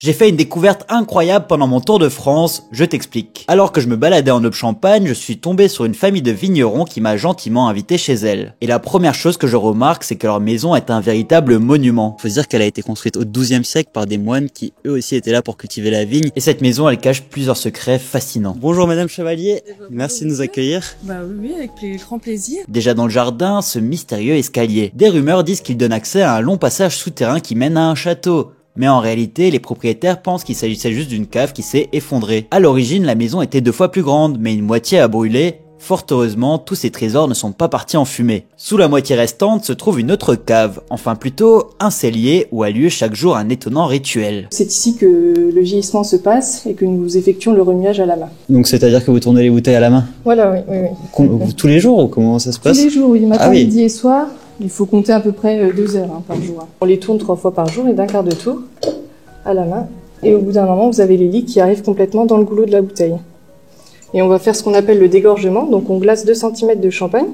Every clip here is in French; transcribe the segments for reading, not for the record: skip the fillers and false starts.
J'ai fait une découverte incroyable pendant mon tour de France, je t'explique. Alors que je me baladais en Aube-Champagne, je suis tombé sur une famille de vignerons qui m'a gentiment invité chez elle. Et la première chose que je remarque, c'est que leur maison est un véritable monument. Faut se dire qu'elle a été construite au XIIe siècle par des moines qui eux aussi étaient là pour cultiver la vigne. Et cette maison, elle cache plusieurs secrets fascinants. Bonjour Madame Chevalier, merci de nous accueillir. Bah oui, avec grand plaisir. Déjà dans le jardin, ce mystérieux escalier. Des rumeurs disent qu'il donne accès à un long passage souterrain qui mène à un château. Mais en réalité, les propriétaires pensent qu'il s'agissait juste d'une cave qui s'est effondrée. À l'origine, la maison était 2 fois plus grande, mais une moitié a brûlé. Fort heureusement, tous ces trésors ne sont pas partis en fumée. Sous la moitié restante se trouve une autre cave, enfin plutôt un cellier où a lieu chaque jour un étonnant rituel. C'est ici que le vieillissement se passe et que nous effectuons le remuage à la main. Donc c'est-à-dire que vous tournez les bouteilles à la main? Voilà, oui. Tous les jours ou comment ça se passe? Tous les jours, oui, matin, midi et soir. Il faut compter à peu près 2 heures par jour. On les tourne 3 fois par jour et d'un quart de tour à la main. Et au bout d'un moment, vous avez les lits qui arrivent complètement dans le goulot de la bouteille. Et on va faire ce qu'on appelle le dégorgement. Donc on glace 2 cm de champagne.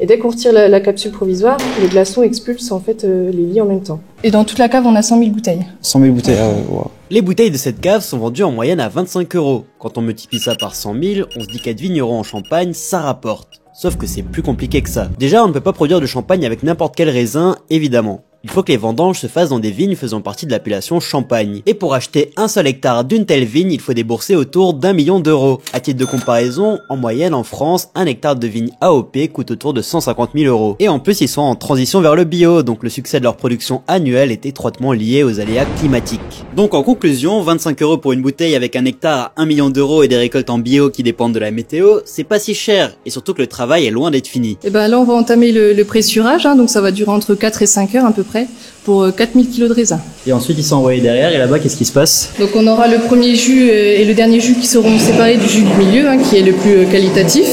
Et dès qu'on retire la capsule provisoire, les glaçons expulsent en fait les lits en même temps. Et dans toute la cave, on a 100 000 bouteilles. 100 000 bouteilles, wow. Les bouteilles de cette cave sont vendues en moyenne à 25 €. Quand on multiplie ça par 100 000, on se dit qu'être vigneron en Champagne, ça rapporte. Sauf que c'est plus compliqué que ça. Déjà, on ne peut pas produire de champagne avec n'importe quel raisin, évidemment. Il faut que les vendanges se fassent dans des vignes faisant partie de l'appellation Champagne. Et pour acheter un seul hectare d'une telle vigne, il faut débourser autour d'1 million d'euros. À titre de comparaison, en moyenne en France, un hectare de vigne AOP coûte autour de 150 000 €. Et en plus, ils sont en transition vers le bio, donc le succès de leur production annuelle est étroitement lié aux aléas climatiques. Donc en conclusion, 25 € pour une bouteille avec un hectare à 1 million d'euros et des récoltes en bio qui dépendent de la météo, c'est pas si cher. Et surtout que le travail est loin d'être fini. Et ben là, on va entamer le pressurage, donc ça va durer entre 4 et 5 heures à peu près. Pour 4000 kg de raisin. Et ensuite ils sont envoyés derrière et là-bas qu'est-ce qui se passe? Donc on aura le premier jus et le dernier jus qui seront séparés du jus du milieu qui est le plus qualitatif.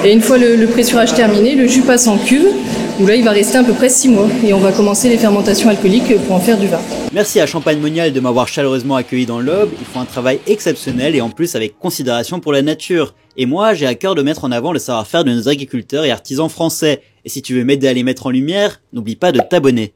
Et une fois le pressurage terminé, le jus passe en cuve où là il va rester à peu près 6 mois et on va commencer les fermentations alcooliques pour en faire du vin. Merci à Champagne Monial de m'avoir chaleureusement accueilli dans l'Aube. Ils font un travail exceptionnel et en plus avec considération pour la nature. Et moi j'ai à cœur de mettre en avant le savoir-faire de nos agriculteurs et artisans français. Et si tu veux m'aider à les mettre en lumière, n'oublie pas de t'abonner.